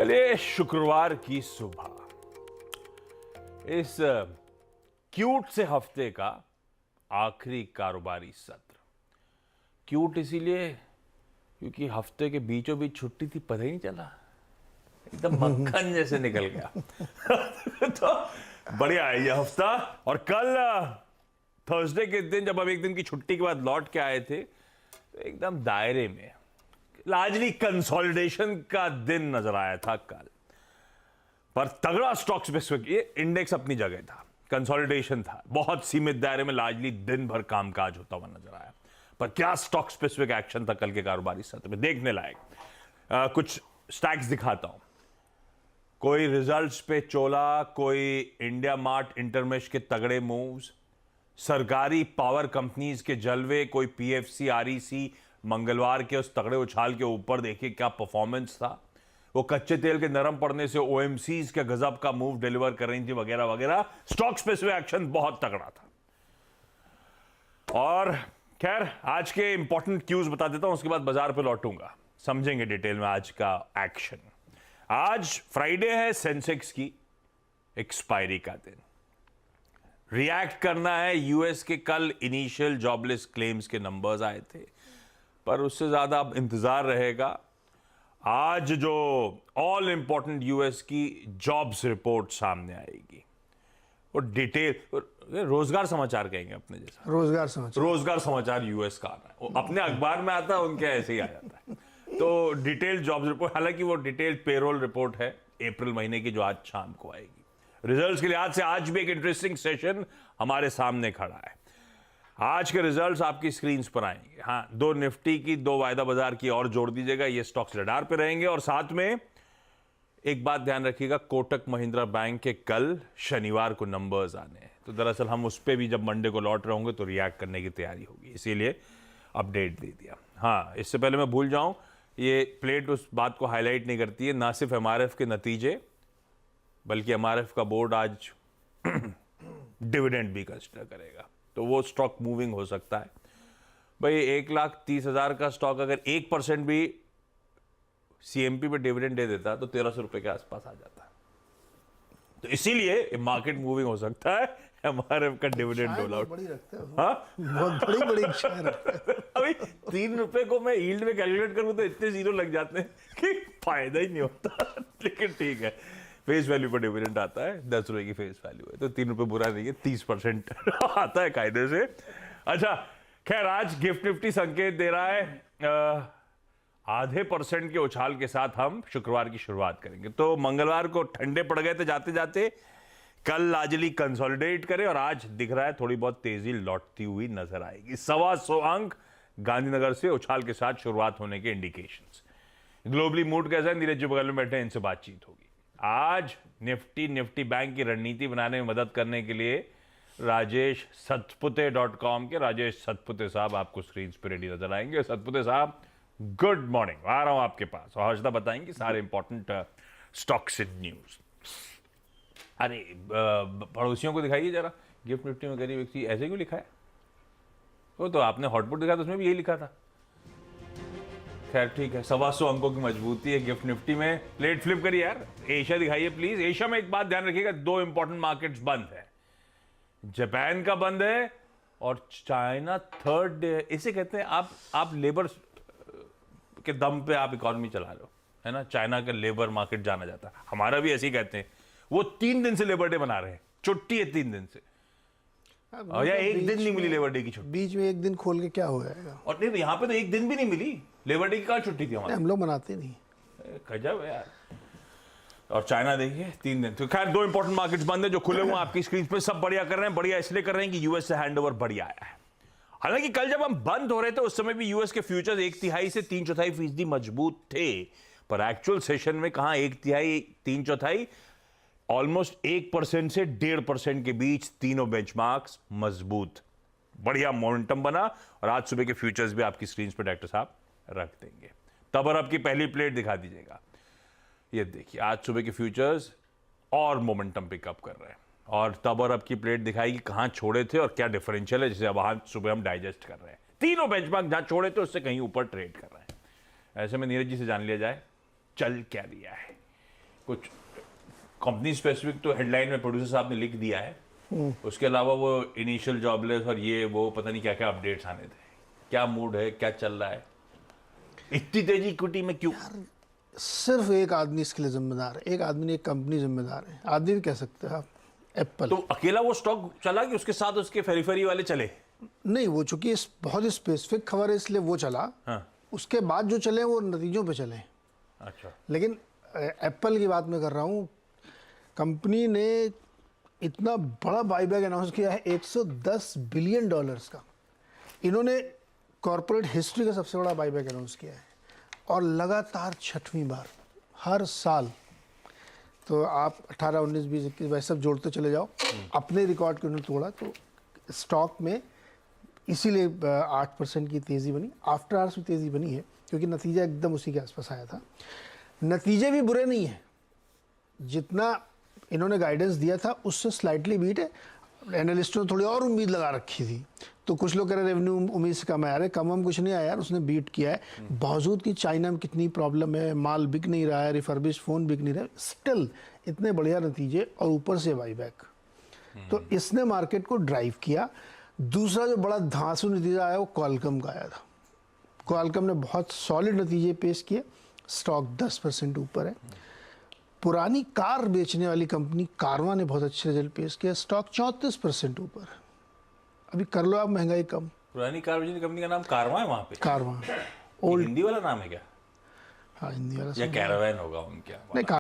चलिए, शुक्रवार की सुबह इस क्यूट से हफ्ते का आखिरी कारोबारी सत्र। क्यूट इसीलिए क्योंकि हफ्ते के बीचों बीच छुट्टी थी, पता ही नहीं चला, एकदम मक्खन जैसे निकल गया। तो बढ़िया है ये हफ्ता। और कल थर्सडे के दिन जब हम एक दिन की छुट्टी के बाद लौट के आए थे तो एकदम दायरे में लार्जली कंसोलिडेशन का दिन नजर आया था कल, पर तगड़ा स्टॉक स्पेसिफिक, ये इंडेक्स अपनी जगह था, कंसोलिडेशन था, बहुत सीमित दायरे में लार्जली दिन भर कामकाज होता हुआ नजर आया। पर क्या स्टॉक स्पेसिफिक एक्शन था कल के कारोबारी सत्र में, देखने लायक। कुछ स्टैक्स दिखाता हूं। कोई रिजल्ट्स पे चोला, कोई इंडिया मार्ट इंटरमेश के तगड़े मूव्स, सरकारी पावर कंपनीज के जलवे, कोई पीएफसी आरईसी मंगलवार के उस तगड़े उछाल के ऊपर देखिए क्या परफॉर्मेंस था। वो कच्चे तेल के नरम पड़ने से ओएमसीज के गजब का मूव डिलीवर कर रही थी वगैरह वगैरह। स्टॉक स्पेसिफिक एक्शन बहुत तगड़ा था। और खैर आज के इंपॉर्टेंट क्यूज बता देता हूं, उसके बाद बाजार पे लौटूंगा, समझेंगे डिटेल में आज का एक्शन। आज फ्राइडे है, सेंसेक्स की एक्सपायरी का दिन। रिएक्ट करना है यूएस के कल इनिशियल जॉबलेस क्लेम्स के नंबर्स आए थे, पर उससे ज्यादा अब इंतजार रहेगा आज जो ऑल इंपॉर्टेंट यूएस की जॉब्स रिपोर्ट सामने आएगी। वो डिटेल रोजगार समाचार कहेंगे अपने जैसा, रोजगार समाचार यूएस का आता है, वो अपने अखबार में आता है, उनके ऐसे ही आ जाता है। तो डिटेल जॉब्स रिपोर्ट, हालांकि वो डिटेल पेरोल रिपोर्ट है अप्रैल महीने की, जो आज शाम को आएगी। रिजल्ट्स के लिहाज से आज भी एक इंटरेस्टिंग सेशन हमारे सामने खड़ा है। आज के रिजल्ट्स आपकी स्क्रीन्स पर आएंगे। हाँ, दो निफ्टी की, दो वायदा बाजार की और जोड़ दीजिएगा, ये स्टॉक्स रडार पे रहेंगे। और साथ में एक बात ध्यान रखिएगा, कोटक महिंद्रा बैंक के कल शनिवार को नंबर्स आने हैं, तो दरअसल हम उस पर भी जब मंडे को लौट रहे होंगे तो रिएक्ट करने की तैयारी होगी, इसीलिए अपडेट दे दिया। हाँ, इससे पहले मैं भूल जाऊं, ये प्लेट उस बात को हाईलाइट नहीं करती है, ना सिर्फ एमआरएफ के नतीजे, बल्कि एमआरएफ का बोर्ड आज डिविडेंड भी कंसिडर करेगा, तो वो स्टॉक मूविंग हो सकता है। भाई 1,30,000 का स्टॉक अगर 1% भी सीएमपी पे डिविडेंड दे देता तो 1,300 रुपए के आसपास आ जाता है। तो इसीलिए मार्केट मूविंग हो सकता है, एमआरएफ का डिविडेंड डोल आउट। हाँ, बहुत बड़ी अभी 3 रुपए को मैं यील्ड में कैलकुलेट करूं तो इतने जीरो लग जाते हैं कि फायदा ही नहीं होता। लेकिन ठीक है, फेस वैल्यू पर डिविडेंड आता है, 10 रुपए की फेस वैल्यू है, तो 3 रुपए बुरा नहीं है, 30% आता है कायदे से। अच्छा, खैर आज गिफ्ट निफ्टी संकेत दे रहा है आधे % के उछाल के साथ हम शुक्रवार की शुरुआत करेंगे। तो मंगलवार को ठंडे पड़ गए थे जाते जाते, कल लार्जली कंसोलिडेट करे और आज दिख रहा है थोड़ी बहुत तेजी लौटती हुई नजर आएगी। 125 अंक गांधीनगर से उछाल के साथ शुरुआत होने के इंडिकेशंस। ग्लोबली मूड कैसा है, नीरज जी बगल में बैठे हैं, इनसे बातचीत होगी। आज निफ्टी बैंक की रणनीति बनाने में मदद करने के लिए राजेश सतपुते.com के राजेश सतपुते साहब आपको स्क्रीन पर रेडी नजर आएंगे। सतपुते साहब, गुड मॉर्निंग, आ रहा हूं आपके पास और हर्षदा बताएंगे सारे इंपॉर्टेंट स्टॉक्स इन न्यूज। अरे पड़ोसियों को दिखाइए जरा, गिफ्ट निफ्टी में गरीब व्यक्ति, ऐसे क्यों लिखा है? वो तो आपने हॉटपुट दिखा था, उसमें भी यही लिखा था। खैर ठीक है, 125 अंकों की मजबूती है गिफ्ट निफ्टी में। प्लेट फ्लिप करिए यार, एशिया दिखाइए प्लीज। एशिया में एक बात ध्यान रखिएगा, 2 इंपॉर्टेंट मार्केट्स बंद है, जापान का बंद है और चाइना थर्ड डे। इसे कहते हैं आप लेबर के दम पे आप इकोनॉमी चला रहे हो, है ना। चाइना का लेबर मार्केट जाना जाता है, हमारा भी ऐसे ही कहते हैं। वो 3 दिन से लेबर डे मना रहे हैं, छुट्टी है 3 दिन से, और या एक दिन नहीं मिली लेबर डे की छुट्टी। बीच में एक दिन खोल के क्या हो जाएगा? और नहीं, यहाँ पे तो एक दिन भी नहीं मिली लेबर डे की, कहाँ छुट्टी थी हमारी? हम लोग मनाते नहीं। गजब है यार। और चाइना देखिए 3 दिन। तो खैर 2 इंपॉर्टेंट मार्केट्स बंद है जो खुले हुए आपकी स्क्रीन पे, सब बढ़िया कर रहे हैं। बढ़िया इसलिए कर रहे हैं कि यूएस से हैंडओवर बढ़िया आया है। हालांकि कल जब हम बंद हो रहे थे उस समय भी यूएस के फ्यूचर्स 1/3 से 3/4% मजबूत थे, पर एक्चुअल सेशन में कहां 1/3 3/4, ऑलमोस्ट 1% से 1.5% के बीच तीनों बेंचमार्क्स मजबूत, बढ़िया मोमेंटम बना। और आज सुबह के फ्यूचर्स भी आपकी स्क्रीन पे डायरेक्टर साहब रख देंगे। तब और आपकी पहली प्लेट दिखा दीजिएगा, ये देखिए आज सुबह के फ्यूचर्स और मोमेंटम पिकअप कर रहे हैं, और तब और अब की प्लेट दिखाएगी कहां छोड़े थे और क्या डिफरेंशियल है, जिसे अब आज सुबह हम डाइजेस्ट कर रहे हैं। तीनों बेंचमार्क जहां छोड़े थे उससे कहीं ऊपर ट्रेड कर रहे हैं। ऐसे में नीरज जी से जान लिया जाए चल क्या दिया है। कुछ कंपनी स्पेसिफिक तो हेडलाइन में प्रोड्यूसर साहब ने लिख दिया है, उसके अलावा वो इनिशियल जॉबलेस और ये वो पता नहीं क्या क्या अपडेट्स आने थे। क्या मूड है, क्या चल रहा है, इतनी तेजी इक्विटी में क्यों? सिर्फ एक आदमी इसके लिए जिम्मेदार है, एक आदमी नहीं, एक कंपनी जिम्मेदार है। आदमी भी कह सकते हैं आप, एप्पल। तो अकेला वो स्टॉक चला कि उसके साथ उसके फेरी वाले चले? नहीं, वो चूंकि बहुत ही स्पेसिफिक खबर है इसलिए वो चला। हाँ। उसके बाद जो चले वो नतीजों पे चले। अच्छा। लेकिन एप्पल की बात मैं कर रहा हूँ, कंपनी ने इतना बड़ा बाईबैक अनाउंस किया है, $110 बिलियन का। इन्होंने कॉर्पोरेट हिस्ट्री का सबसे बड़ा बाईबैक अनाउंस किया है और लगातार 6वीं बार हर साल। तो आप 18, 19, 20, 21 वैसे सब जोड़ते चले जाओ, अपने रिकॉर्ड को उन्होंने तोड़ा। तो स्टॉक में इसीलिए 8% की तेज़ी बनी। आफ्टर आवर्स में तेज़ी बनी है क्योंकि नतीजा एकदम उसी के आसपास आया था। नतीजे भी बुरे नहीं हैं, जितना इन्होंने गाइडेंस दिया था उससे स्लाइटली बीट है। एनालिस्टों ने थोड़ी और उम्मीद लगा रखी थी, तो कुछ लोग कह रहे रेवेन्यू उम्मीद से कम आया। अरे कम कुछ नहीं आया यार, उसने बीट किया है। बावजूद कि चाइना में कितनी प्रॉब्लम है, माल बिक नहीं रहा है, रिफर्बिश फ़ोन बिक नहीं रहा है, स्टिल इतने बढ़िया नतीजे और ऊपर से बाईबैक। तो इसने मार्केट को ड्राइव किया। दूसरा जो बड़ा धांसू नतीजा आया वो क्वालकॉम का आया था। क्वालकॉम ने बहुत सॉलिड नतीजे पेश किए, स्टॉक 10% ऊपर है। पुरानी कार बेचने वाली कंपनी कारवा ने बहुत अच्छे रिजल्ट पेश किया, स्टॉक 34% ऊपर है। अभी कर लो आप महंगाई कम। पुरानी कार बेचने कंपनी का नाम कारवां है वहां पे? कारवा ओल्ड हिंदी वाला नाम है क्या? हाँ, हिंदी वाला या कैरावैन होगा उनके? नहीं,